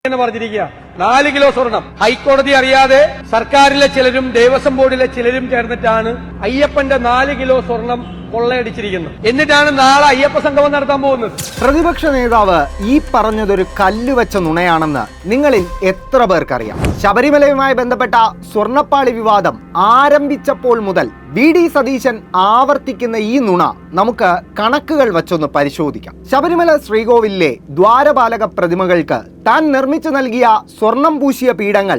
എന്ന് പറഞ്ഞിരിക്കുക 4 കിലോ സ്വർണം ഹൈക്കോടതി അറിയാതെ സർക്കാരിലെ ചിലരും ദേവസ്വം ബോർഡിലെ ചിലരും ചേർന്നിട്ടാണ് അയ്യപ്പന്റെ 4 കിലോ സ്വർണം കൊള്ളയടിച്ചിരിക്കുന്നത്. എന്നിട്ടാണ് നാളെ അയ്യപ്പ സംഗമം നടത്താൻ പോകുന്നത്. പ്രതിപക്ഷ നേതാവ് ഈ പറഞ്ഞതൊരു കല്ലുവെച്ച നുണയാണെന്ന് നിങ്ങളിൽ എത്ര പേർക്കറിയാം? ശബരിമലയുമായി ബന്ധപ്പെട്ട സ്വർണ്ണപ്പാളി വിവാദം ആരംഭിച്ചപ്പോൾ മുതൽ വി.ഡി. സതീശൻ ആവർത്തിക്കുന്ന ഈ നുണ നമുക്ക് കണക്കുകൾ വച്ചൊന്ന് പരിശോധിക്കാം. ശബരിമല ശ്രീകോവിലിലെ ദ്വാരപാലക പ്രതിമകൾക്ക് താൻ നിർമ്മിച്ചു നൽകിയ സ്വർണം പൂശിയ പീഠങ്ങൾ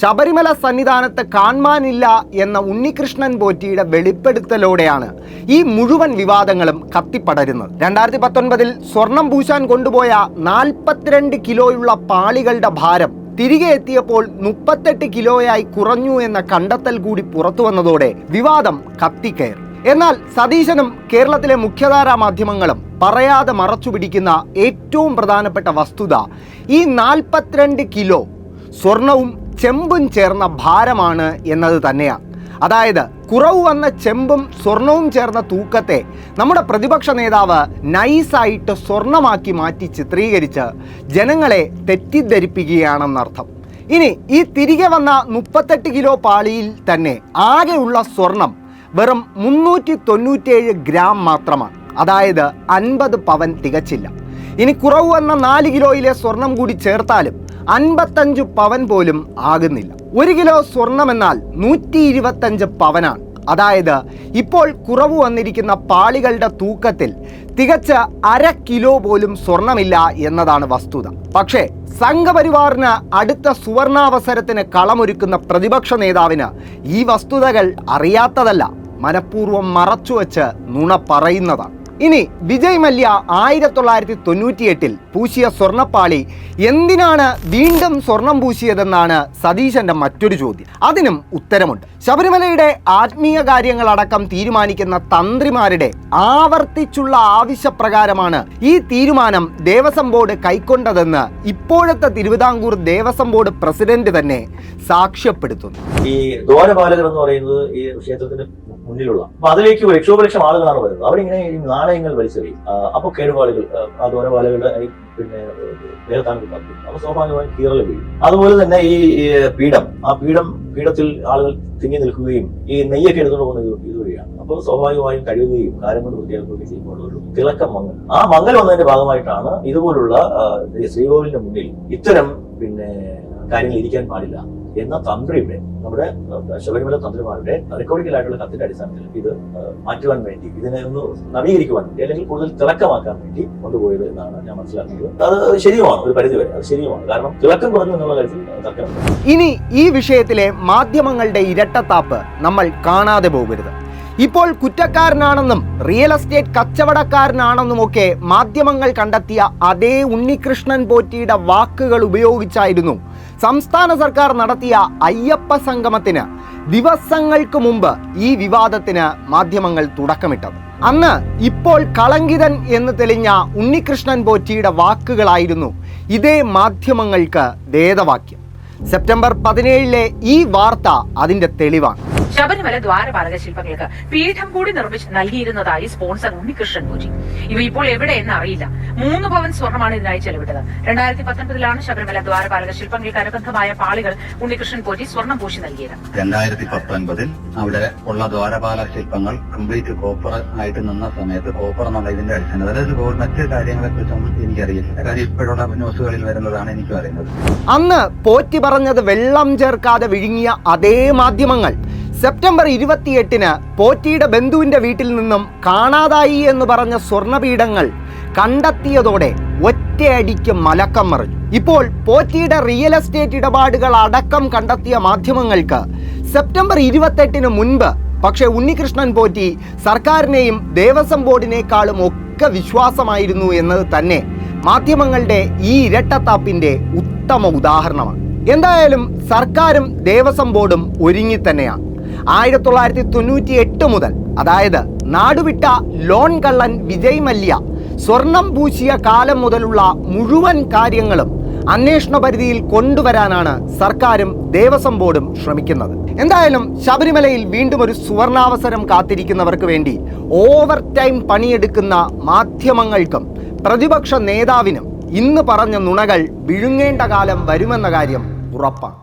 ശബരിമല സന്നിധാനത്ത് കാണാനില്ല എന്ന ഉണ്ണികൃഷ്ണൻ പോറ്റിയുടെ വെളിപ്പെടുത്തലോടെയാണ് ഈ മുഴുവൻ വിവാദങ്ങളും കത്തിപ്പടരുന്നത്. 2019 സ്വർണം പൂശാൻ കൊണ്ടുപോയ 42 കിലോയുള്ള പാളികളുടെ ഭാരം തിരികെ എത്തിയപ്പോൾ 38 കിലോയായി കുറഞ്ഞു എന്ന കണ്ടെത്തൽ കൂടി പുറത്തു വന്നതോടെ വിവാദം കത്തിക്കയറി. എന്നാൽ സതീശനും കേരളത്തിലെ മുഖ്യധാരാ മാധ്യമങ്ങളും പറയാതെ മറച്ചുപിടിക്കുന്ന ഏറ്റവും പ്രധാനപ്പെട്ട വസ്തുത ഈ 42 കിലോ സ്വർണവും ചെമ്പും ചേർന്ന ഭാരമാണ് എന്നത് തന്നെയാണ്. അതായത് കുറവ് വന്ന ചെമ്പും സ്വർണവും ചേർന്ന തൂക്കത്തെ നമ്മുടെ പ്രതിപക്ഷ നേതാവ് നൈസായിട്ട് സ്വർണമാക്കി മാറ്റി ചിത്രീകരിച്ച് ജനങ്ങളെ തെറ്റിദ്ധരിപ്പിക്കുകയാണെന്നർത്ഥം. ഇനി ഈ തിരികെ വന്ന 38 കിലോ പാളിയിൽ തന്നെ ആകെയുള്ള സ്വർണം വെറും 397 ഗ്രാം മാത്രമാണ്. അതായത് 50 പവൻ തികച്ചില്ല. ഇനി കുറവ് വന്ന 4 കിലോയിലെ സ്വർണം കൂടി ചേർത്താലും 55 പവൻ പോലും ആകുന്നില്ല. 1 കിലോ സ്വർണം എന്നാൽ 125 പവനാണ്. അതായത് ഇപ്പോൾ കുറവ് വന്നിരിക്കുന്ന പാളികളുടെ തൂക്കത്തിൽ തികച്ച 1/2 കിലോ പോലും സ്വർണമില്ല എന്നതാണ് വസ്തുത. പക്ഷേ സംഘപരിവാറിന് അടുത്ത സുവർണാവസരത്തിന് കളമൊരുക്കുന്ന പ്രതിപക്ഷ നേതാവിന് ഈ വസ്തുതകൾ അറിയാത്തതല്ല, മനഃപൂർവ്വം മറച്ചുവെച്ച് നുണ പറയുന്നതാണ്. ഇനി വിജയ് മല്യ 1998 പൂശിയ സ്വർണ്ണപ്പാളി എന്തിനാണ് വീണ്ടും സ്വർണം പൂശിയതെന്നാണ് സതീശന്റെ മറ്റൊരു ചോദ്യം. അതിനും ഉത്തരമുണ്ട്. ശബരിമലയുടെ ആത്മീയ കാര്യങ്ങളടക്കം തീരുമാനിക്കുന്ന തന്ത്രിമാരുടെ ആവർത്തിച്ചുള്ള ആവശ്യപ്രകാരമാണ് ഈ തീരുമാനം ദേവസ്വം ബോർഡ് കൈക്കൊണ്ടതെന്ന് ഇപ്പോഴത്തെ തിരുവിതാംകൂർ ദേവസ്വം ബോർഡ് പ്രസിഡന്റ് തന്നെ സാക്ഷ്യപ്പെടുത്തുന്നു. ഈ ദ്വാരപാലകർ എന്ന് പറയുന്നത് ഈ ക്ഷേത്രത്തിന് മുന്നിലുള്ള അപ്പൊ അതിലേക്ക് ലക്ഷോപലക്ഷം ആളുകളാണ് വരുന്നത്. അവരിങ്ങനെ ഈ നാണയങ്ങൾ വലിച്ചെറിയും. അപ്പൊ കേടുപാടുകൾ ആ ദ്വാരപാലകളുടെ പിന്നെ ദേഹത്താൻ പറ്റും. അപ്പൊ സ്വാഭാവികമായും കീറൽ വീഴും. അതുപോലെ തന്നെ ഈ പീഠത്തിൽ ആളുകൾ തിങ്ങി നിൽക്കുകയും ഈ നെയ്യൊക്കെ എടുത്തുകൊണ്ട് പോകുന്നത് ഇതുവഴിയാണ്. അപ്പോൾ സ്വാഭാവികമായും കഴുകുകയും കാര്യം കൊണ്ട് വൃത്തിയാക്കുകയും ചെയ്യുമ്പോൾ ഒരു തിളക്കം മങ്ങൽ. ആ മങ്ങൽ വന്നതിന്റെ ഭാഗമായിട്ടാണ് ഇതുപോലുള്ള ശ്രീകോവിലിന്റെ മുന്നിൽ ഇത്തരം പിന്നെ കാര്യങ്ങൾ ഇരിക്കാൻ പാടില്ല എന്ന തന്ത്രിയുടെ നമ്മുടെ ശബരിമല തന്ത്രിമാരുടെ റെക്കോർഡിക്കലായിട്ടുള്ള കത്തിന്റെ അടിസ്ഥാനത്തിൽ ഇത് മാറ്റുവാൻ വേണ്ടി, ഇതിനെ ഒന്ന് നവീകരിക്കുവാൻ വേണ്ടി അല്ലെങ്കിൽ കൂടുതൽ തിളക്കമാക്കാൻ വേണ്ടി കൊണ്ടുപോയത് എന്നാണ് ഞാൻ മനസ്സിലാക്കുന്നത്. അത് ശരിയുമാണ്, ഒരു പരിധിവരെ അത് ശരിയുമാണ്. കാരണം തിളക്കം കുറഞ്ഞു എന്നുള്ള കാര്യത്തിൽ തർക്കമില്ല. ഇനി ഈ വിഷയത്തിലെ മാധ്യമങ്ങളുടെ ഇരട്ടത്താപ്പ് നമ്മൾ കാണാതെ പോകരുത്. ഇപ്പോൾ കുറ്റക്കാരനാണെന്നും റിയൽ എസ്റ്റേറ്റ് കച്ചവടക്കാരനാണെന്നുമൊക്കെ മാധ്യമങ്ങൾ കണ്ടെത്തിയ അതേ ഉണ്ണികൃഷ്ണൻ പോറ്റിയുടെ വാക്കുകൾ ഉപയോഗിച്ചായിരുന്നു സംസ്ഥാന സർക്കാർ നടത്തിയ അയ്യപ്പ സംഗമത്തിന് ദിവസങ്ങൾക്ക് മുമ്പ് ഈ വിവാദത്തിന് മാധ്യമങ്ങൾ തുടക്കമിട്ടത്. അന്ന് ഇപ്പോൾ കളങ്കിതൻ എന്ന് തെളിഞ്ഞ ഉണ്ണികൃഷ്ണൻ പോറ്റിയുടെ വാക്കുകളായിരുന്നു ഇതേ മാധ്യമങ്ങൾക്ക് വേദവാക്യം. സെപ്റ്റംബർ 17 ഈ വാർത്ത അതിന്റെ തെളിവാണ്. ശബരിമല ദ്വാരപാലക ശില്പങ്ങൾക്ക് പീഠം കൂടി നിർമ്മിച്ച് നൽകിയിരുന്നതായി സ്പോൺസർ ഉണ്ണികൃഷ്ണൻ പോറ്റി. ഇവ ഇപ്പോൾ എവിടെയെന്ന് അറിയില്ല. 3 പവൻ സ്വർണ്ണമാണ് ഇതിനായി ചെലവിട്ടത്. 2019 ശബരിമല ദ്വാരപാലക ശില്പങ്ങൾക്ക് അനുബന്ധമായ പാളികൾ ഉണ്ണികൃഷ്ണൻ പോറ്റി സ്വർണം പൂശി നൽകിയത്. 2019 അവിടെ ഉള്ള ദ്വാരപാലക ശില്പങ്ങൾ കംപ്ലീറ്റ് കോപ്പർ ആയിട്ട് നിന്ന സമയത്ത് കോപ്പർ എന്നുള്ള ഇതിന്റെ അടിസ്ഥാനം, അതായത് മറ്റു കാര്യങ്ങളെ കുറിച്ചൊന്നും എനിക്കറിയില്ല. കാര്യം ഇപ്പോഴുള്ള ന്യൂസുകളിൽ വരുന്നതാണ് എനിക്കും അറിയുന്നത്. അന്ന് പോറ്റി പറഞ്ഞത് വെള്ളം ചേർക്കാതെ വിഴുങ്ങിയ അതേ മാധ്യമങ്ങൾ സെപ്റ്റംബർ 28 പോറ്റിയുടെ ബന്ധുവിന്റെ വീട്ടിൽ നിന്നും കാണാതായി എന്ന് പറഞ്ഞ സ്വർണ്ണപീഠങ്ങൾ കണ്ടെത്തിയതോടെ ഒറ്റയടിക്ക് മലക്കം മറിഞ്ഞു. ഇപ്പോൾ പോറ്റിയുടെ റിയൽ എസ്റ്റേറ്റ് ഇടപാടുകൾ അടക്കം കണ്ടെത്തിയ മാധ്യമങ്ങൾക്ക് സെപ്റ്റംബർ 28 മുൻപ് പക്ഷേ ഉണ്ണികൃഷ്ണൻ പോറ്റി സർക്കാരിനെയും ദേവസ്വം ബോർഡിനേക്കാളും ഒക്കെ വിശ്വാസമായിരുന്നു എന്നത് തന്നെ മാധ്യമങ്ങളുടെ ഈ ഇരട്ടത്താപ്പിന്റെ ഉത്തമ ഉദാഹരണമാണ്. എന്തായാലും സർക്കാരും ദേവസ്വം ബോർഡും ഒരുങ്ങി തന്നെയാണ്. 1998 മുതൽ, അതായത് നാടുവിട്ട ലോൺ കള്ളൻ വിജയ് മല്യ സ്വർണം പൂശിയ കാലം മുതലുള്ള മുഴുവൻ കാര്യങ്ങളും അന്വേഷണ പരിധിയിൽ കൊണ്ടുവരാനാണ് സർക്കാരും ദേവസ്വം ബോർഡും ശ്രമിക്കുന്നത്. എന്തായാലും ശബരിമലയിൽ വീണ്ടും ഒരു സുവർണാവസരം കാത്തിരിക്കുന്നവർക്ക് വേണ്ടി ഓവർ ടൈം പണിയെടുക്കുന്ന മാധ്യമങ്ങൾക്കും പ്രതിപക്ഷ നേതാവിനും ഇന്ന് പറഞ്ഞ നുണകൾ വിഴുങ്ങേണ്ട കാലം വരുമെന്ന കാര്യം ഉറപ്പാണ്.